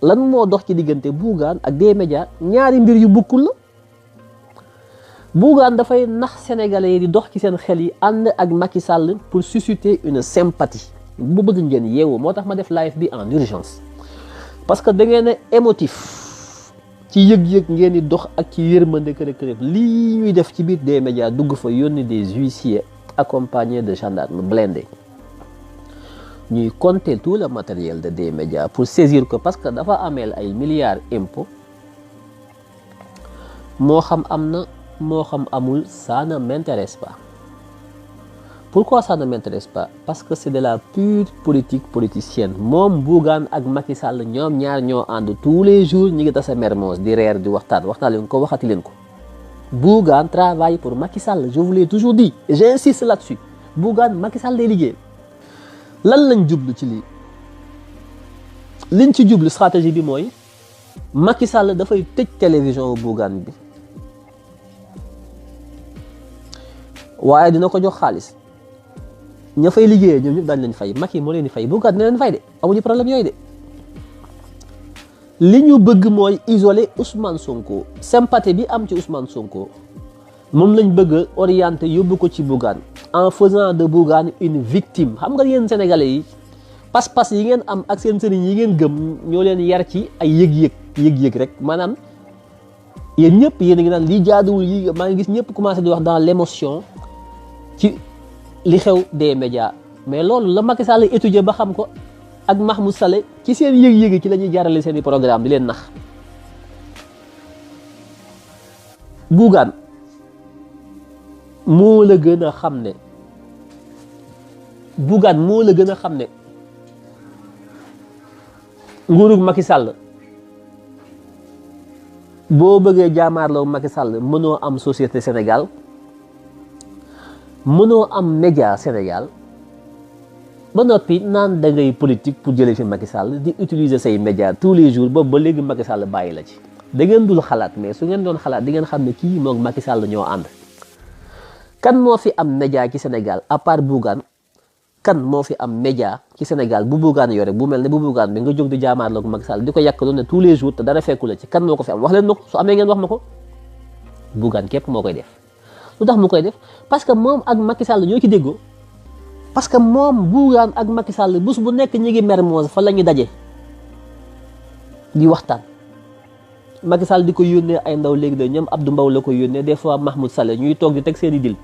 lan moo dox ci diggante Bougane ak des médias ñaari mbir yu bokkul la. Bougane dafay nax sénégalais yi di dox ci seen xel yi ànd ak Macky Sall pour susciter une sympathie bu bëgg ngeen yeewu moo tax ma def live bi en urgence parce que da ngeen a émotif ci yëg-yëg ngeen di dox ak ci yërmande kërëb lii ñuy def ci biir des médias dugg fa yónni des huissiers accompagnés de gendarmes blindés ñuy compter tout le matériel de des médias pour saisir ko parce que dafa ameel ay milliards impôts moo xam am na moo xam amul, ça ne m'intéresse pas. Pourquoi ça ne m'intéresse pas? Parce que c'est de la pure politique politicienne. Mom Bougane ak Macky Sall ñom ñaar ñoo and tous les jours ñi ngi tassé Mermoz di reer di waxtaan leen ko waxati leen ko. Bougane travaille pour Macky Sall, je vous l'ai toujours dit, et j'insiste là-dessus. Bougane Macky Sall lay liggéey. Lan lañ jublu ci li? Liñ ci jublu stratégie bi moy Macky Sall da fay tëj télévision Bougane bi. waaye dina ko jox xaalis ña fay liggéeyee ñoom ñëpp daañu leen fay Macky moo leen di fay Bougane dina leen fay de amuñu problème yooyu de li ñu bëgg mooy isoler Ousmane Sonko sympathie bi am ci Ousmane Sonko moom lañ bëgg a orienter yóbbu ko ci Bougane en faisant de Bougane une victime xam nga yéen sénégalais yi pas-pas yi ngeen am ak seen sëriñ yi ngeen gëm ñoo leen yar ci ay yëg-yëg rek maanaam yéen ñëpp yéen a ngi naan lii jaaduwul yi maa ngi gis ñëpp commencé di wax dans l'émotion ci li xew des médias mais loolu la Macky Sall étudier ba xam ko ak Mahmoud Saleh ci seen yëg-yëg ci la ñuy jaarale seen i programme di leen nax Bougane moo la gën a xam ne Bougane moo la gën a xam ne nguurug Macky Sall boo bëggee jaamaarloo Macky Sall mënoo am société Sénégal mënoo am média Sénégal ba noppi naan da ngay politique pour jëlee fi Macky Sall di utiliser say média tous les jours boobu ba léegi Macky Sall bàyyi la ci da ngeen dul xalaat mais su ngeen doon xalaat di ngeen xam ne kii moom Macky Sall ñoo ànd kan moo fi am média ci Sénégal à part Bougane kan moo fi am média ci Sénégal bu Bougane yore bu mel ne bu Bougane bi nga jóg di jaamaarloo Macky Sall di ko yàq doon ne tous les jours te dara fekku la ci kan moo ko fi am wax leen ma ko su amee ngeen wax ma ko Bougane képp moo koy def lu tax mu koy def parce que moom ak Macky Sall ñoo ci déggoo parce que moom Bougane ak Macky Sall bés bu nekk ñi ngi Mermoz fa la ñu daje di waxtaan Macky Sall di ko yónnee ay ndaw léegi de ñoom Abdou Mbow la ko yónnee des fois Mahmoud Saleh ñuy toog di teg seen i dil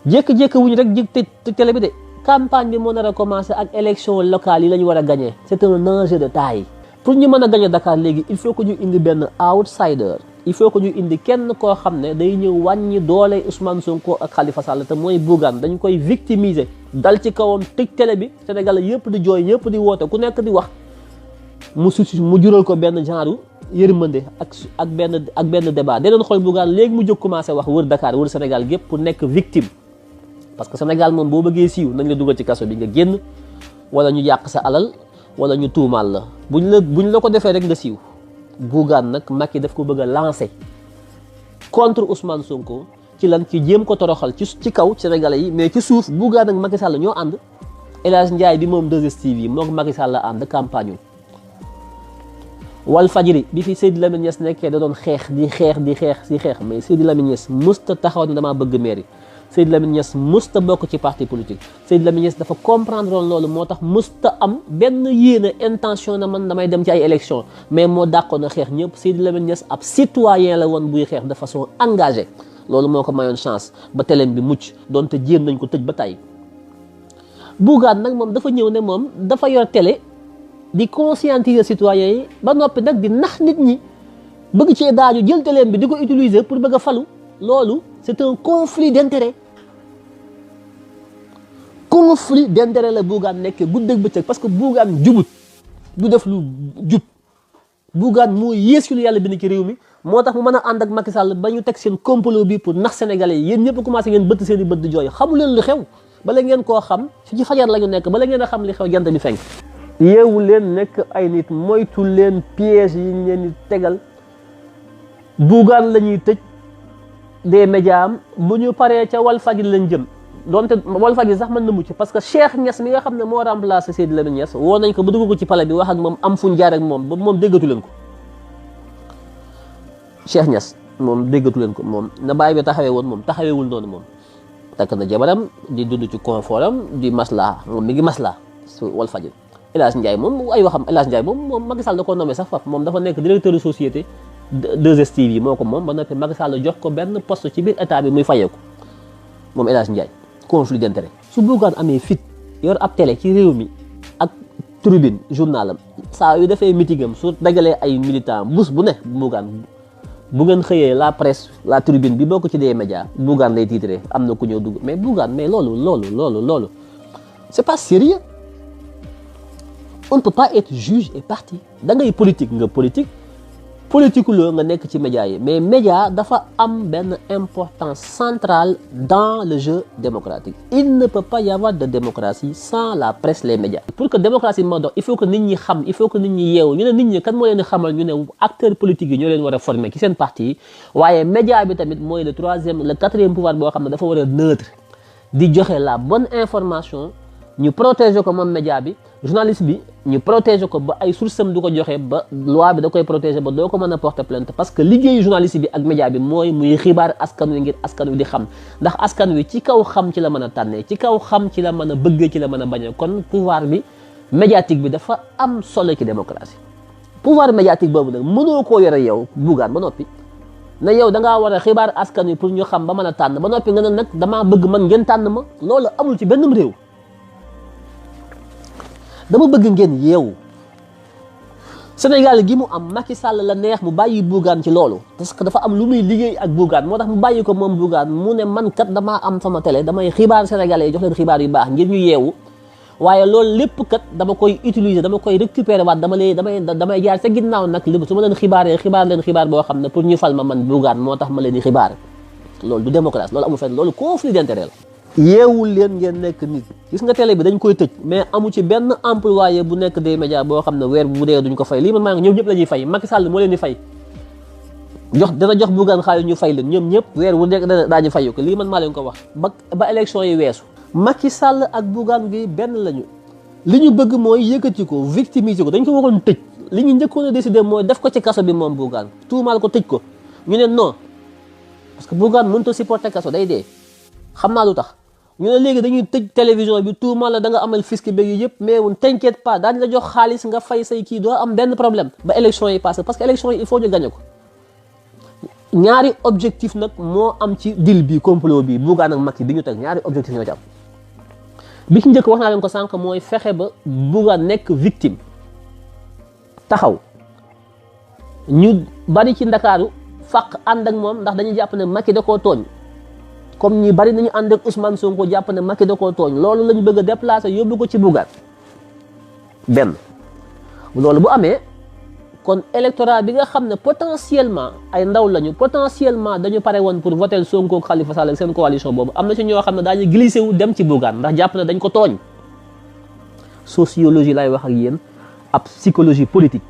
jékki-jékki wuñu rek jig tëj télé bi de campagne bi moo nar a commencé ak élection locale yi la ñu war a gagné c'est un enjeu de taille pour ñu mën a gagné Dakar léegi il faut que ñu indi benn outsider il faut que ñu indi kenn koo xam ne day ñëw wàññi doole Ousmane Sonko ak Khalifa Sall te mooy Bougane dañ koy victimiser dal ci kawam tëj télé bi Sénégal yëpp di jooy ñëpp di woote ku nekk di wax mu jural ko benn genre yërmande ak benn débat da doon xool Bougane léegi mu jóg commencé wax wër Dakar wër Sénégal gépp pour nekk victime parce que Sénégal moom boo bëggee siiw nañ la dugal ci kaso bi nga génn wala ñu yàq sa alal wala ñu tuumaal la buñ la ko defee rek nga siiw Bougane nag Macky daf ko bëgg a lancer contre Ousmane Sonko ci lan ci jéem ko toroxal ci kaw Sénégalais yi mais ci suuf Bougane ak Macky Sall ñoo ànd El Hadj Ndiaye bi moom 2STV moom Macky Sall la ànd campagne Wal Fadjri bi fi Seydi Lamine Niass nekkee da doon xeex mais Seydi Lamine Niass musta taxaw ne damaa bëgg mairie Seydi Lamine Niass musta bokk ci parti politique Seydi Lamine Niass dafa comprendre loolu moo tax musta am benn yéene intention na man damay dem ci ay élection mais moo dàqoon a xeex ñëpp Seydi Lamine Niass ab citoyen la woon buy xeex de façon engagée loolu moo ko mayoon chance ba teleem bi mucc doonte jéem nañ ko tëj ba tey Bougane nag moom dafa ñëw ne moom dafa yor télé di conscientiser citoyens yi ba noppi nag di nax nit ñi bëgg cee daaju jël téléem bi di ko utiliser pour bëgg a falu loolu c'est un conflit d'intérêt la Bougane nekk guddeeg bëccëg parce que Bougane jubut du def lu jub Bougane moo yées lu yàlla bind ci réew mi moo tax mu mën a ànd ak Macky Sall ba ñu teg seen complot bi pour nax sénégalais yi yéen ñëpp commencé ngeen bëtt seen i bët di jooy xamu leen lu xew bala ngeen koo xam ci fajar la ñu nekk bala ngeen a xam li xew jant bi fenk yeewu leen nekk ay nit moytu leen piège yi ñu leen di tegal Bougane la ñuy tëj des médias am bu ñu paree ca Wal Fadjri lañ jëm donte Walfadjri sax mën na mucc parce que Cheikh Niass mi nga xam ne moo remplacé Seydi Lamine Niass woo nañ ko ba dugg ko ci palais bi wax ak moom am fuñ jaar ak moom ba moom déggatu leen ko Cheikh Niass moom déggatu leen ko moom na bàyyi bi taxawee woon moom taxaweewul noonu moom takk na jabaram di dund ci confort am di maslaa moom mi ngi maslaa su Walfadjri El Hadj Ndiaye moom ay waxam El Hadj Ndiaye moom Macky Sall da ko nommé sax faf moom dafa nekk directeur de société 2STV yi moo ko moom ba noppi Macky Sall jox ko benn poste ci biir état bi muy fayeeku moom El Hadj Ndiaye conflit d'intérêt su Bougane amee fit yor ab télé ci réew mi ak tribune journalam saa yu defee meeting am su dagalee ay militants bus bu ne Bougane bu ngeen xëyee la presse la tribune bi bokk ci des médias Bougane lay titré am na ku ñëw dugg mais Bougane mais loolu c'est pas sérieux. On ne peut pas être juge et parti da ngay politique nga politique loo nga nekk ci média yi mais média dafa am benn importance centrale dans le jeu démocratique. Il ne peut pas y avoir de démocratie sans la presse les médias. Pour que démocratie moo dox il faut que nit ñi xam il faut que nit ñi yeewu ñu ne nit ñi kan moo leen di xamal ñu ne acteurs politiques yi ñoo leen war a former ci seen parti yi waaye média bi tamit mooy le quatrième pouvoir boo xam ne dafa war a neutre di joxe la bonne information ñu protéger ko moom média bi. Journaliste bi ñu protéger ko ba ay sources am du ko joxe ba loi bi da koy protéger ba doo ko mën a porter plainte parce que liggéeyu journaliste bi ak média bi mooy muy xibaar askan wi ngir askan wi di xam ndax askan wi ci kaw xam ci la mën a tànnee ci kaw xam ci la mën a bëggee ci la mën a bañee kon pouvoir bi médiatique bi dafa am solo ci démocratie pouvoir médiatique boobu nag mënoo koo yore yow Bougane ba noppi na yow da ngaa war a xibaar askan wi pour ñu xam ba mën a tànn ba noppi nga ne nag damaa bëgg man ngeen tànn ma loolu amul ci benn réew. dama bëgg ngeen yeewu Sénégal gi mu am Macky Sall la neex mu bàyyi Bougane ci loolu parce que dafa am lu muy liggéey ak Bougane moo tax mu bàyyi ko moom Bougane mu ne man kat damaa am sama télé damay xibaar sénégalais yi jox leen xibaar yu baax ngir ñu yeewu waaye loolu lépp kat dama koy utiliser dama koy récupérer waat damay jaar sa ginnaaw nag li su ma leen xibaaree xibaar boo xam ne pour ñu fal ma man Bougane moo tax ma leen di xibaar loolu du démocratie loolu amul fenn loolu conflit d'intérêt la. yeewul leen ngeen nekk nit gis nga télé bi dañ koy tëj mais amu ci benn employé bu nekk des médias boo xam ne weer bu dee duñ ko fay lii man maa ngi ñoom ñëpp la ñuy fay Macky Sall moo leen di fay dana jox Bougane xaalis ñu fay leen ñoom ñëpp weer bu nekk daañu fay ko lii man maa leen ko wax ba élection yi weesu. Macky Sall ak Bougane gi benn lañu li ñu bëgg mooy yëkkati ko victimiser ko dañ ko waroon tëj li ñu njëkkoon a décider mooy def ko ci kaso bi moom Bougane tuumaal ko tëj ko ñu ne non parce que Bougane mënut a supporter kaso day dee xam naa lu tax. ñu ne léegi dañuy tëj télévision bi tuumal la da nga amal fisc bi yëpp mais woon t'inquiète pas daañu la jox xaalis nga fay say kii doo am benn problème ba élection yi passé parce que élection yi il faut ñu gagné ko ñaari objectif nag moo am ci deal bi complot bi Bougane ak Macky bi ñu teg ñaari objectif ñoo ci am bi ci njëkk wax naa leen ko sànq mooy fexe ba Bougane nekk victime taxaw ñu bari ci Ndakaaru faq ànd ak moom ndax dañuy jàpp ne Macky da koo tooñ comme ñi bari nañu ànd ak Ousmane Sonko jàpp ne Macky da koo tooñ loolu lañu bëgg a déplacer yóbbu ko ci Bougane benn loolu bu amee kon électorat bi nga xam ne potentiellement ay ndaw lañu potentiellement dañu pare woon pour voter Sonko ak Khalifa Sall ak seen coalition boobu am na ci ñoo xam ne daañu glissé wu dem ci Bougane ndax jàpp ne dañ ko tooñ sociologie lay wax ak yéen ab psychologie politique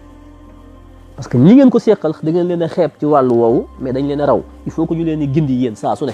parce que ñi ngeen ko seqal da ngeen leen a xeeb ci wàllu woowu mais dañ leen a raw il faut que ñu leen di gindi yéen saa su ne